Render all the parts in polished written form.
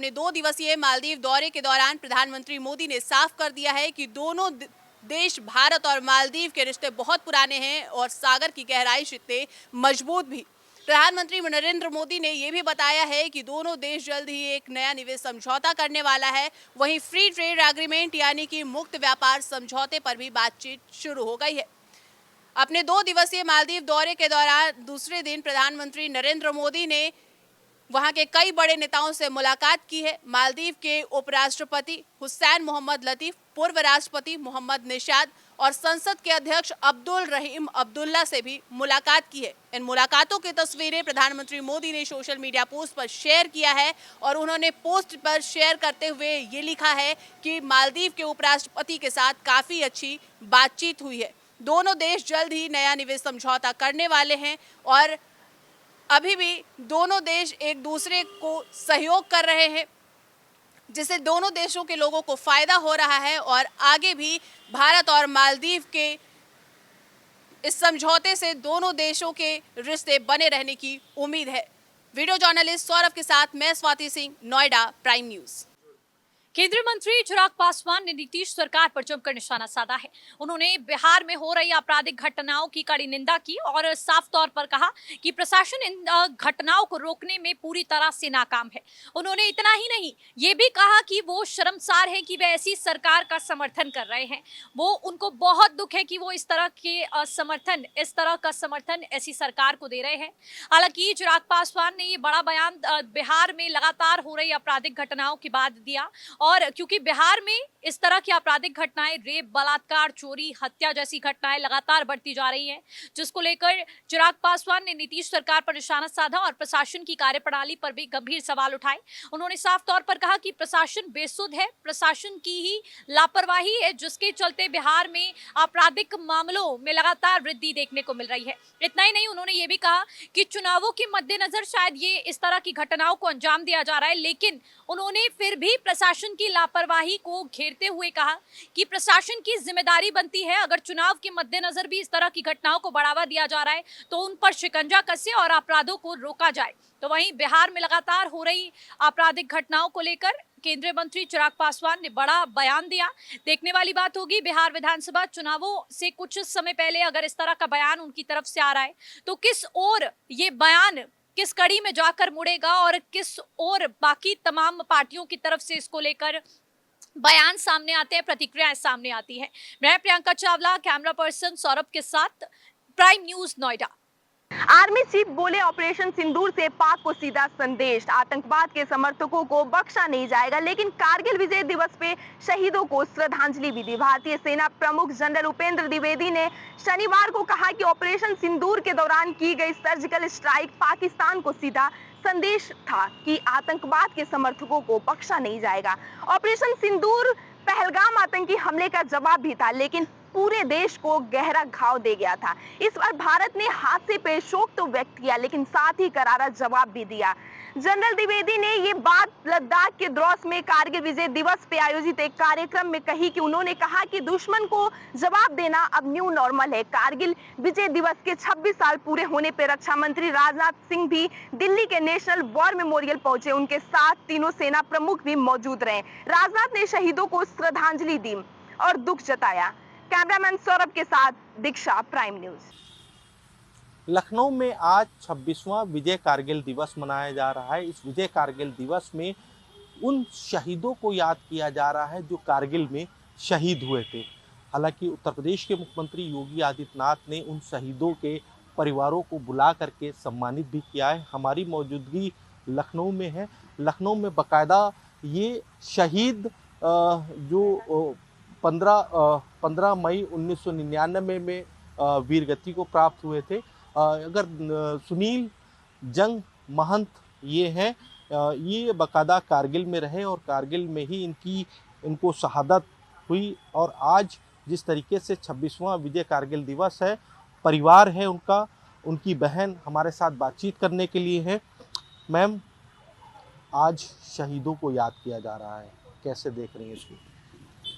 अपने 2 दिवसीय मालदीव दौरे के दौरान प्रधानमंत्री मोदी ने साफ कर दिया है कि दोनों देश भारत और मालदीव के रिश्ते बहुत पुराने हैं और सागर की गहराई से मजबूत भी। प्रधानमंत्री नरेंद्र मोदी ने यह भी बताया है कि दोनों देश जल्द ही एक नया निवेश समझौता करने वाला है। वहीं फ्री ट्रेड एग्रीमेंट यानी कि मुक्त व्यापार समझौते पर भी बातचीत शुरू हो गई है। अपने 2 दिवसीय मालदीव दौरे के दौरान दूसरे दिन प्रधानमंत्री नरेंद्र मोदी ने वहां के कई बड़े नेताओं से मुलाकात की है। मालदीव के उपराष्ट्रपति हुसैन मोहम्मद लतीफ, पूर्व राष्ट्रपति मोहम्मद निशाद और संसद के अध्यक्ष अब्दुल रहीम अब्दुल्ला से भी मुलाकात की है। इन मुलाकातों की तस्वीरें प्रधानमंत्री मोदी ने सोशल मीडिया पोस्ट पर शेयर किया है और उन्होंने पोस्ट पर शेयर करते हुए ये लिखा है कि मालदीव के उपराष्ट्रपति के साथ काफी अच्छी बातचीत हुई है। दोनों देश जल्द ही नया निवेश समझौता करने वाले हैं और अभी भी दोनों देश एक दूसरे को सहयोग कर रहे हैं, जिससे दोनों देशों के लोगों को फायदा हो रहा है और आगे भी भारत और मालदीव के इस समझौते से दोनों देशों के रिश्ते बने रहने की उम्मीद है। वीडियो जर्नलिस्ट सौरभ के साथ मैं स्वाति सिंह, नोएडा, प्राइम न्यूज। केंद्रीय मंत्री चिराग पासवान ने नीतीश सरकार पर जमकर निशाना साधा है। उन्होंने बिहार में हो रही आपराधिक घटनाओं की कड़ी निंदा की और साफ तौर पर कहा कि प्रशासन इन घटनाओं को रोकने में पूरी तरह से नाकाम है। उन्होंने इतना ही नहीं, ये भी कहा कि वो शर्मसार है कि वे ऐसी सरकार का समर्थन कर रहे हैं। वो उनको बहुत दुख है कि वो इस तरह का समर्थन ऐसी सरकार को दे रहे हैं। हालांकि चिराग पासवान ने ये बड़ा बयान बिहार में लगातार हो रही आपराधिक घटनाओं के बाद दिया और क्योंकि बिहार में इस तरह की आपराधिक घटनाएं, रेप, बलात्कार, चोरी, हत्या जैसी घटनाएं लगातार बढ़ती जा रही हैं, जिसको लेकर चिराग पासवान ने नीतीश सरकार पर निशाना साधा और प्रशासन की कार्यप्रणाली पर भी गंभीर सवाल उठाए। उन्होंने साफ तौर पर कहा कि प्रशासन बेसुध है, प्रशासन की ही लापरवाही है, जिसके चलते बिहार में आपराधिक मामलों में लगातार वृद्धि देखने को मिल रही है। इतना ही नहीं, उन्होंने ये भी कहा कि चुनावों के मद्देनजर शायद ये इस तरह की घटनाओं को अंजाम दिया जा रहा है, लेकिन उन्होंने फिर भी प्रशासन की लापरवाही को घेरते हुए कहा कि प्रशासन की जिम्मेदारी बनती है, अगर चुनाव के मद्देनजर भी इस तरह की घटनाओं को बढ़ावा दिया जा रहा है तो उन पर शिकंजा कसे और अपराधों को रोका जाए। तो वहीं बिहार में लगातार हो रही आपराधिक घटनाओं को लेकर केंद्रीय मंत्री चिराग पासवान ने बड़ा बयान दिया। देखने वाली बात होगी, बिहार विधानसभा चुनावों से कुछ समय पहले अगर इस तरह का बयान उनकी तरफ से आ रहा है तो किस ओर ये बयान किस कड़ी में जाकर मुड़ेगा और किस ओर बाकी तमाम पार्टियों की तरफ से इसको लेकर बयान सामने आते हैं, प्रतिक्रियाएं सामने आती हैं। मैं प्रियंका चावला, कैमरा पर्सन सौरभ के साथ, prime news, Noida. Army chief बोले, ऑपरेशन सिंदूर से पाक को सीधा संदेश, आतंकवाद के समर्थकों को बख्शा नहीं जाएगा। लेकिन कारगिल विजय दिवस पे शहीदों को श्रद्धांजलि भी दी। भारतीय सेना प्रमुख जनरल उपेंद्र द्विवेदी ने शनिवार को कहा कि ऑपरेशन सिंदूर के दौरान की गई सर्जिकल स्ट्राइक पाकिस्तान को सीधा संदेश था कि आतंकवाद के समर्थकों को बख्शा नहीं जाएगा। ऑपरेशन सिंदूर पहलगाम आतंकी हमले का जवाब भी था, लेकिन पूरे देश को गहरा घाव दे गया था। इस बार भारत ने हादसे पे शोक तो व्यक्त किया, लेकिन साथ ही करारा जवाब भी दिया। जनरल द्विवेदी ने ये बात लद्दाख के द्रोस में कारगिल विजय दिवस पे आयोजित एक कार्यक्रम में कही कि उन्होंने कहा कि दुश्मन को जवाब देना अब न्यू नॉर्मल है। कारगिल विजय दिवस के 26 साल पूरे होने पर रक्षा मंत्री राजनाथ सिंह भी दिल्ली के नेशनल वॉर मेमोरियल पहुंचे। उनके साथ तीनों सेना प्रमुख भी मौजूद रहे। राजनाथ ने शहीदों को श्रद्धांजलि दी और दुख जताया। कैमरामैन सौरभ के साथ दीक्षा, प्राइम न्यूज। लखनऊ में आज 26वां विजय कारगिल दिवस मनाया जा रहा है। इस विजय कारगिल दिवस में उन शहीदों को याद किया जा रहा है जो कारगिल में शहीद हुए थे। हालांकि उत्तर प्रदेश के मुख्यमंत्री योगी आदित्यनाथ ने उन शहीदों के परिवारों को बुला करके सम्मानित भी किया है। हमारी मौजूदगी लखनऊ में है। लखनऊ में बाकायदा ये शहीद जो 15 मई 1999 में वीरगति को प्राप्त हुए थे। अगर सुनील जंग महंत ये हैं, ये बाकायदा कारगिल में रहे और कारगिल में ही इनको शहादत हुई। और आज जिस तरीके से 26वां विजय कारगिल दिवस है, परिवार है उनका, उनकी बहन हमारे साथ बातचीत करने के लिए है। मैम, आज शहीदों को याद किया जा रहा है, कैसे देख रही हैं इसको?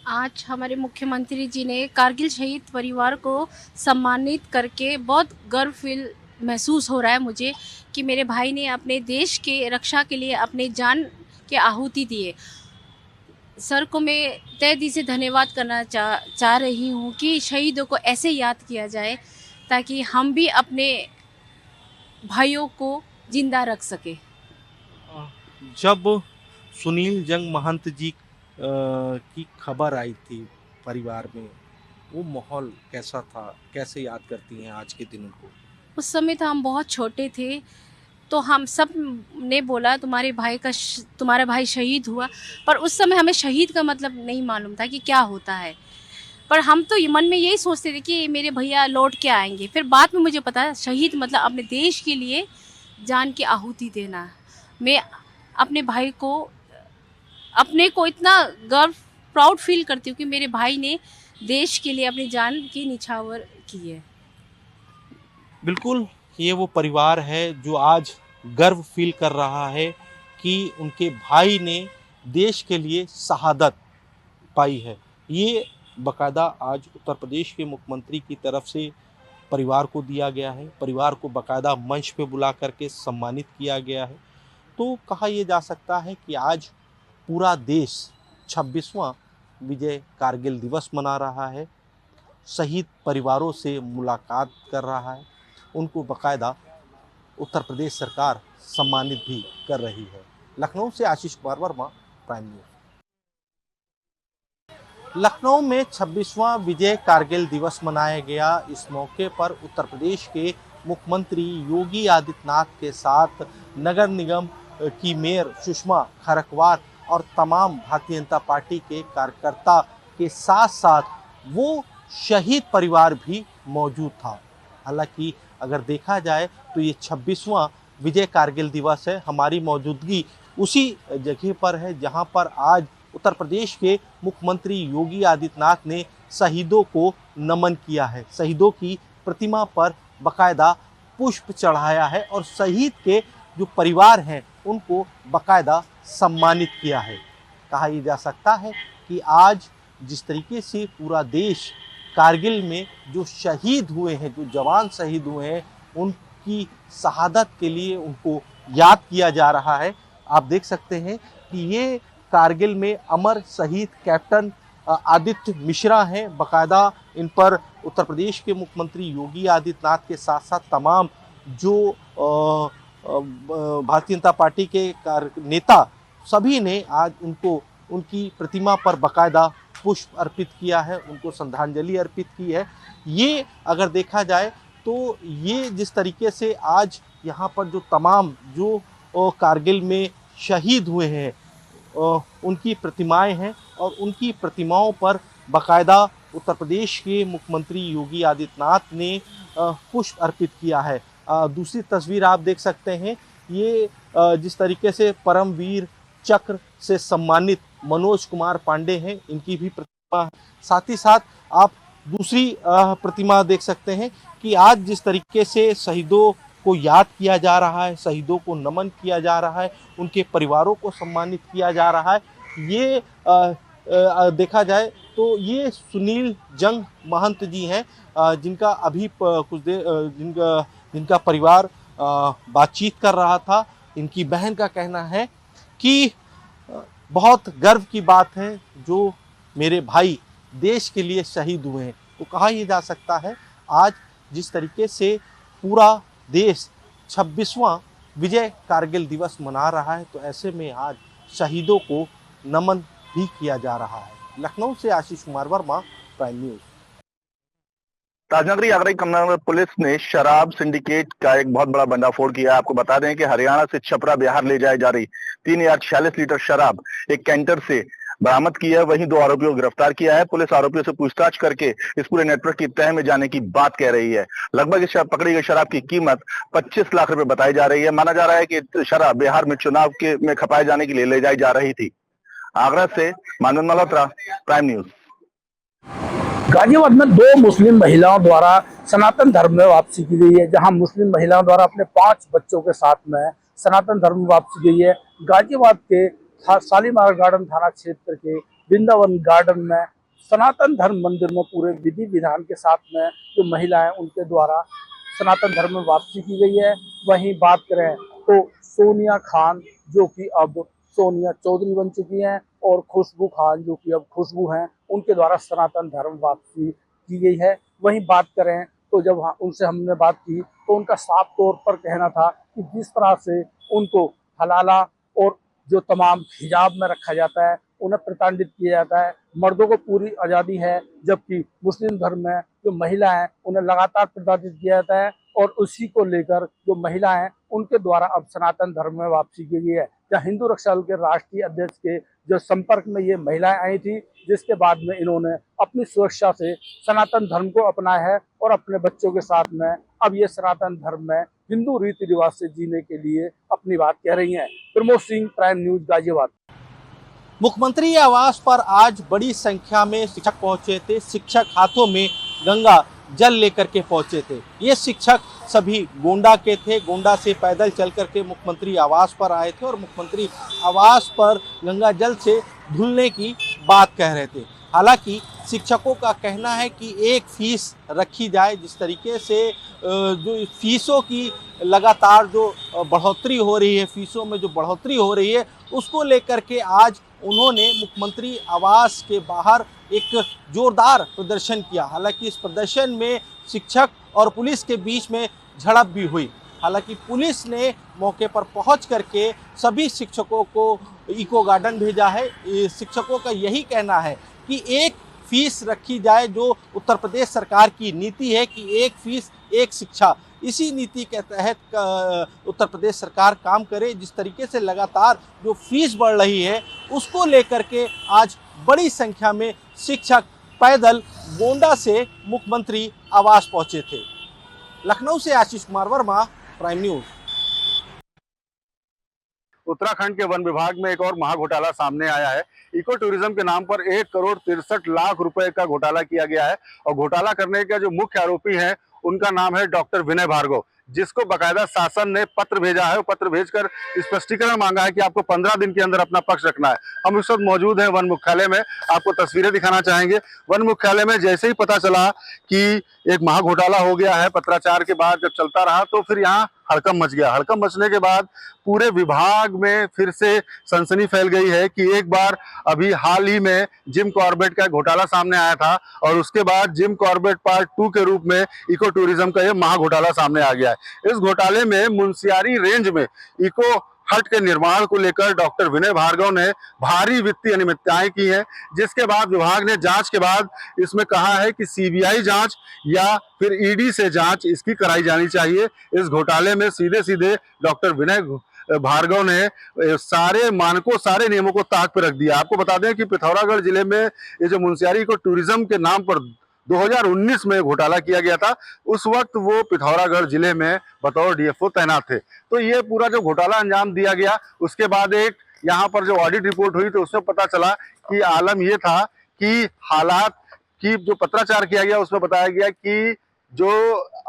आज हमारे मुख्यमंत्री जी ने कारगिल शहीद परिवार को सम्मानित करके बहुत गर्व फील महसूस हो रहा है मुझे कि मेरे भाई ने अपने देश के रक्षा के लिए अपनी जान के आहुति दिए। सर को मैं तहे दिल से धन्यवाद करना चाह रही हूँ कि शहीदों को ऐसे याद किया जाए ताकि हम भी अपने भाइयों को जिंदा रख सके। जब सुनील जंग महंत जी की खबर आई थी परिवार में, वो माहौल कैसा था? कैसे याद करती हैं आज के दिन को? उस समय तो हम बहुत छोटे थे, तो हम सब ने बोला तुम्हारा भाई शहीद हुआ, पर उस समय हमें शहीद का मतलब नहीं मालूम था कि क्या होता है। पर हम तो मन में यही सोचते थे कि मेरे भैया लौट के आएंगे। फिर बाद में मुझे पता शहीद मतलब अपने देश के लिए जान की आहुति देना। मैं अपने भाई को अपने को इतना गर्व प्राउड फील करती हूँ कि मेरे भाई ने देश के लिए अपनी जान की निछावर की है। बिल्कुल, ये वो परिवार है जो आज गर्व फील कर रहा है कि उनके भाई ने देश के लिए शहादत पाई है। ये बाकायदा आज उत्तर प्रदेश के मुख्यमंत्री की तरफ से परिवार को दिया गया है। परिवार को बाकायदा मंच पे बुला करके सम्मानित किया गया है। तो कहा यह जा सकता है कि आज पूरा देश 26वां विजय कारगिल दिवस मना रहा है, शहीद परिवारों से मुलाकात कर रहा है, उनको बाकायदा उत्तर प्रदेश सरकार सम्मानित भी कर रही है। लखनऊ से आशीष कुमार वर्मा, प्राइम न्यूज। लखनऊ में 26वां विजय कारगिल दिवस मनाया गया। इस मौके पर उत्तर प्रदेश के मुख्यमंत्री योगी आदित्यनाथ के साथ नगर निगम की मेयर सुषमा खरकवार और तमाम भारतीय जनता पार्टी के कार्यकर्ता के साथ साथ वो शहीद परिवार भी मौजूद था। हालांकि अगर देखा जाए तो ये 26वां विजय कारगिल दिवस है। हमारी मौजूदगी उसी जगह पर है जहां पर आज उत्तर प्रदेश के मुख्यमंत्री योगी आदित्यनाथ ने शहीदों को नमन किया है। शहीदों की प्रतिमा पर बाकायदा पुष्प चढ़ाया है और शहीद के जो परिवार हैं उनको बाकायदा सम्मानित किया है। कहा यह जा सकता है कि आज जिस तरीके से पूरा देश कारगिल में जो शहीद हुए हैं, जो जवान शहीद हुए हैं, उनकी शहादत के लिए उनको याद किया जा रहा है। आप देख सकते हैं कि ये कारगिल में अमर शहीद कैप्टन आदित्य मिश्रा हैं। बाकायदा इन पर उत्तर प्रदेश के मुख्यमंत्री योगी आदित्यनाथ के साथ साथ तमाम जो भारतीय जनता पार्टी के नेता सभी ने आज उनकी प्रतिमा पर बाकायदा पुष्प अर्पित किया है, उनको श्रद्धांजलि अर्पित की है। ये अगर देखा जाए तो ये जिस तरीके से आज यहाँ पर जो तमाम जो कारगिल में शहीद हुए हैं उनकी प्रतिमाएं हैं और उनकी प्रतिमाओं पर बाकायदा उत्तर प्रदेश के मुख्यमंत्री योगी आदित्यनाथ ने पुष्प अर्पित किया है। दूसरी तस्वीर आप देख सकते हैं, ये जिस तरीके से परमवीर चक्र से सम्मानित मनोज कुमार पांडे हैं, इनकी भी प्रतिमा है। साथ ही साथ आप दूसरी प्रतिमा देख सकते हैं कि आज जिस तरीके से शहीदों को याद किया जा रहा है, शहीदों को नमन किया जा रहा है, उनके परिवारों को सम्मानित किया जा रहा है। ये देखा जाए तो ये सुनील जंग महंत जी हैं, जिनका अभी कुछ देर जिनका परिवार बातचीत कर रहा था। इनकी बहन का कहना है कि बहुत गर्व की बात है जो मेरे भाई देश के लिए शहीद हुए हैं। तो कहा यह जा सकता है आज जिस तरीके से पूरा देश 26वां विजय कारगिल दिवस मना रहा है, तो ऐसे में आज शहीदों को नमन भी किया जा रहा है। लखनऊ से आशीष कुमार वर्मा, प्राइम न्यूज। राजनगरी आगरा कमनगर पुलिस ने शराब सिंडिकेट का एक बहुत बड़ा भंडाफोड़ किया है। आपको बता दें कि हरियाणा से छपरा बिहार ले जाई जा रही 3046 लीटर शराब एक कैंटर से बरामद की है। वहीं 2 आरोपियों को गिरफ्तार किया है। पुलिस आरोपियों से पूछताछ करके इस पूरे नेटवर्क की तह में जाने की बात कह रही है। लगभग इस पकड़ी गई शराब की कीमत 25 लाख रुपए बताई जा रही है। माना जा रहा है कि शराब बिहार में चुनाव में खपाए जाने के लिए ले जाई जा रही थी। आगरा से मानव मल्होत्रा, प्राइम न्यूज। गाजियाबाद में 2 मुस्लिम महिलाओं द्वारा सनातन धर्म में वापसी की गई है, जहां मुस्लिम महिलाओं द्वारा अपने 5 बच्चों के साथ में सनातन धर्म में वापसी गई है। गाजियाबाद के शालीमार गार्डन थाना क्षेत्र के वृंदावन गार्डन में सनातन धर्म मंदिर में पूरे विधि विधान के साथ में जो महिलाएं उनके द्वारा सनातन धर्म में वापसी की गई है। वहीं बात करें तो सोनिया खान जो कि अब सोनिया चौधरी बन चुकी हैं और खुशबू खान जो कि अब खुशबू हैं, उनके द्वारा सनातन धर्म वापसी की गई है। वहीं बात करें तो जब उनसे हमने बात की तो उनका साफ तौर पर कहना था कि जिस तरह से उनको हलाला और जो तमाम हिजाब में रखा जाता है, उन्हें प्रताड़ित किया जाता है, मर्दों को पूरी आज़ादी है, जबकि मुस्लिम धर्म में जो महिला हैं उन्हें लगातार प्रताड़ित किया जाता है और उसी को लेकर जो महिला हैं उनके द्वारा अब सनातन धर्म में वापसी की गई है। जहाँ हिंदू रक्षा दल के राष्ट्रीय अध्यक्ष के जो संपर्क में ये महिलाएं आई थी, जिसके बाद में इन्होंने अपनी सुरक्षा से सनातन धर्म को अपनाया है और अपने बच्चों के साथ में अब ये सनातन धर्म में हिंदू रीति रिवाज से जीने के लिए अपनी बात कह रही हैं। Pramod Singh, prime news, Ghaziabad. मुख्यमंत्री आवास पर आज बड़ी संख्या में शिक्षक पहुंचे थे। शिक्षक हाथों में गंगा जल लेकर के पहुंचे थे। ये शिक्षक सभी गोंडा के थे। गोंडा से पैदल चल करके मुख्यमंत्री आवास पर आए थे और मुख्यमंत्री आवास पर गंगा जल से धुलने की बात कह रहे थे। हालांकि शिक्षकों का कहना है कि एक फीस रखी जाए। जिस तरीके से जो फीसों की लगातार जो बढ़ोतरी हो रही है, फीसों में जो बढ़ोतरी हो रही है, उसको लेकर के आज उन्होंने मुख्यमंत्री आवास के बाहर एक जोरदार प्रदर्शन किया। हालांकि इस प्रदर्शन में शिक्षक और पुलिस के बीच में झड़प भी हुई। हालांकि पुलिस ने मौके पर पहुंच करके सभी शिक्षकों को इको गार्डन भेजा है। शिक्षकों का यही कहना है कि एक फीस रखी जाए, जो उत्तर प्रदेश सरकार की नीति है कि एक फीस एक शिक्षा। इसी नीति के तहत उत्तर प्रदेश सरकार काम करे। जिस तरीके से लगातार जो फीस बढ़ रही है, उसको लेकर के आज बड़ी संख्या में शिक्षक पैदल गोंडा से मुख्यमंत्री आवास पहुंचे थे। लखनऊ से आशीष कुमार वर्मा, प्राइम न्यूज। उत्तराखंड के वन विभाग में एक और महाघोटाला सामने आया है। इको टूरिज्म के नाम पर 1,63,00,000 रुपए का घोटाला किया गया है और घोटाला करने का जो मुख्य आरोपी है उनका नाम है डॉक्टर विनय भार्गव, जिसको बकायदा शासन ने पत्र भेजा है। पत्र भेजकर स्पष्टीकरण मांगा है कि आपको 15 दिन के अंदर अपना पक्ष रखना है। हम इस वक्त मौजूद हैं वन मुख्यालय में, आपको तस्वीरें दिखाना चाहेंगे। वन मुख्यालय में जैसे ही पता चला कि एक महाघोटाला हो गया है, पत्राचार के बाद जब चलता रहा तो फिर यहाँ हड़कंप मच गया। हड़कंप मचने के बाद पूरे विभाग में फिर से सनसनी फैल गई है कि एक बार अभी हाल ही में जिम कॉर्बेट का घोटाला सामने आया था और उसके बाद जिम कॉर्बेट पार्ट 2 के रूप में इको टूरिज्म का ये महाघोटाला सामने आ गया है। इस घोटाले में मुंशियारी रेंज में इको हट के निर्माण को लेकर डॉक्टर विनय भार्गव ने भारी वित्तीय अनियमितताएं की हैं, जिसके बाद विभाग ने जांच के बाद इसमें कहा है कि सीबीआई जांच या फिर ईडी से जांच इसकी कराई जानी चाहिए। इस घोटाले में सीधे सीधे डॉक्टर विनय भार्गव ने सारे मानकों, सारे नियमों को ताक पर रख दिया। आपको बता दें कि पिथौरागढ़ जिले में ये जो मुंशियारी को टूरिज्म के नाम पर 2019 में घोटाला किया गया था, उस वक्त वो पिथौरागढ़ जिले में बतौर डीएफओ तैनात थे। तो ये पूरा जो घोटाला अंजाम दिया गया, उसके बाद एक यहाँ पर जो ऑडिट रिपोर्ट हुई तो उसमें पता चला कि आलम ये था कि हालात की जो पत्राचार किया गया उसमें बताया गया कि जो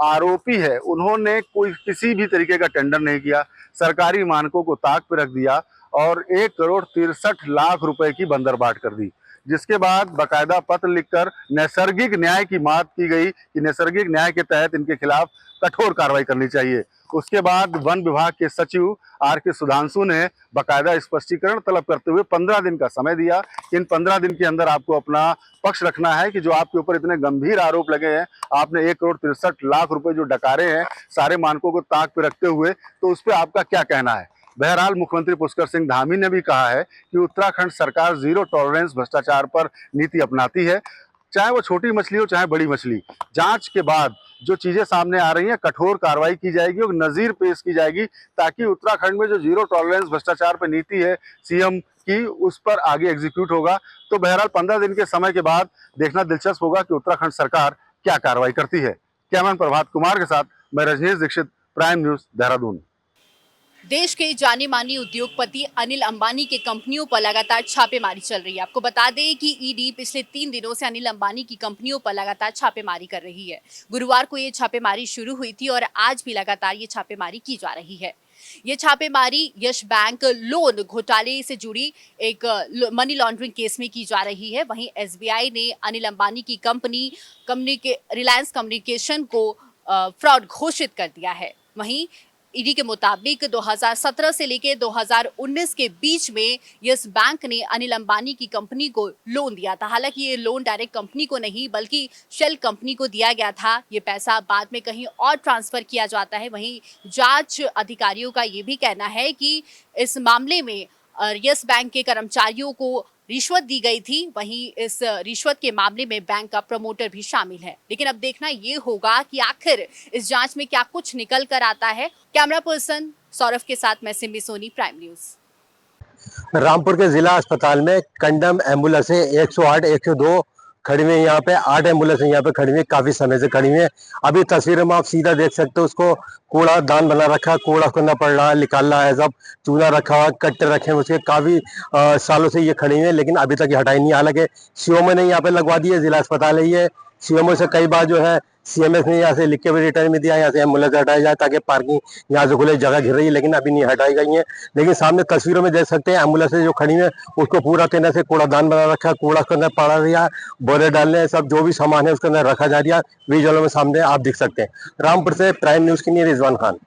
आरोपी है उन्होंने कोई किसी भी तरीके का टेंडर नहीं किया, सरकारी मानकों को ताक पर रख दिया और 1,63,00,000 रुपए की बंदरबाट कर दी। जिसके बाद बकायदा पत्र लिखकर नैसर्गिक न्याय की मांग की गई कि नैसर्गिक न्याय के तहत इनके खिलाफ कठोर कार्रवाई करनी चाहिए। उसके बाद वन विभाग के सचिव आर.के. सुधांशु ने बकायदा स्पष्टीकरण तलब करते हुए 15 दिन का समय दिया। इन 15 दिन के अंदर आपको अपना पक्ष रखना है कि जो आपके ऊपर इतने गंभीर आरोप लगे हैं, आपने 1,63,00,000 रुपए जो डकारे हैं सारे मानकों को ताक पे रखते हुए, तो उस पर आपका क्या कहना है। बहरहाल मुख्यमंत्री पुष्कर सिंह धामी ने भी कहा है कि उत्तराखंड सरकार जीरो टॉलरेंस भ्रष्टाचार पर नीति अपनाती है, चाहे वो छोटी मछली हो चाहे बड़ी मछली। जांच के बाद जो चीजें सामने आ रही हैं कठोर कार्रवाई की जाएगी और नजीर पेश की जाएगी, ताकि उत्तराखंड में जो जीरो टॉलरेंस भ्रष्टाचार पर नीति है सीएम की, उस पर आगे एग्जीक्यूट होगा। तो बहरहाल 15 दिन के समय के बाद देखना दिलचस्प होगा कि उत्तराखंड सरकार क्या कार्रवाई करती है। कैमरामैन प्रभात कुमार के साथ मैं रजनीश दीक्षित, प्राइम न्यूज, देहरादून। देश के जाने माने उद्योगपति अनिल अंबानी के कंपनियों पर लगातार छापेमारी चल रही है। आपको बता दें कि ईडी पिछले 3 दिनों से अनिल अंबानी की कंपनियों पर लगातार छापेमारी कर रही है। गुरुवार को ये छापेमारी शुरू हुई थी और आज भी लगातार ये छापेमारी की जा रही है। ये छापेमारी यश बैंक लोन घोटाले से जुड़ी एक मनी लॉन्ड्रिंग केस में की जा रही है। वहीं एसबीआई ने अनिल अंबानी की कंपनी रिलायंस कम्युनिकेशन को फ्रॉड घोषित कर दिया है। वहीं ईडी के मुताबिक 2017 से लेकर 2019 के बीच में यस बैंक ने अनिल अंबानी की कंपनी को लोन दिया था। हालांकि ये लोन डायरेक्ट कंपनी को नहीं बल्कि शेल कंपनी को दिया गया था। ये पैसा बाद में कहीं और ट्रांसफर किया जाता है। वहीं जांच अधिकारियों का ये भी कहना है कि इस मामले में यस बैंक के कर्मचारियों को रिश्वत दी गई थी। वहीं इस रिश्वत के मामले में बैंक का प्रमोटर भी शामिल है। लेकिन अब देखना ये होगा कि आखिर इस जांच में क्या कुछ निकल कर आता है। कैमरा पर्सन सौरभ के साथ मैं सिमी सोनी, प्राइम न्यूज। रामपुर के जिला अस्पताल में कंडम एम्बुलेंसें 108, 102 खड़ी हुई है। यहाँ पे 8 एम्बुलेंसें यहाँ पे खड़ी हुई है, काफी समय से खड़ी हुई है। अभी तस्वीर में आप सीधा देख सकते हो, उसको कूड़ा दान बना रखा है, कूड़ा करना पड़ रहा है, निकाल रहा है, सब चूना रखा हुआ, कट्टे रखे हैं उसके, काफी सालों से ये खड़ी हुई है, लेकिन अभी तक ये हटाई नहीं। हालांकि सीएमओ ने यहाँ पे लगवा दी है, जिला अस्पताल है ये। सीएमओ से कई बार जो है सीएमएस ने यहाँ से लिख के भी रिटर्न में दिया, यहाँ से एम्बुलेंस हटाई जाए ताकि पार्किंग यहाँ से खुले जगह घिर रही है, लेकिन अभी नहीं हटाई गई है। लेकिन सामने तस्वीरों में देख सकते हैं एम्बुलेंस जो खड़ी है उसको पूरा कहने से कूड़ादान बना रखा है, कूड़ा के अंदर पड़ा रहा, बोरे डालने, सब जो भी सामान है उसके अंदर रखा जा रहा है। विजुअल में सामने आप दिख सकते हैं। रामपुर से प्राइम न्यूज के लिए रिजवान खान।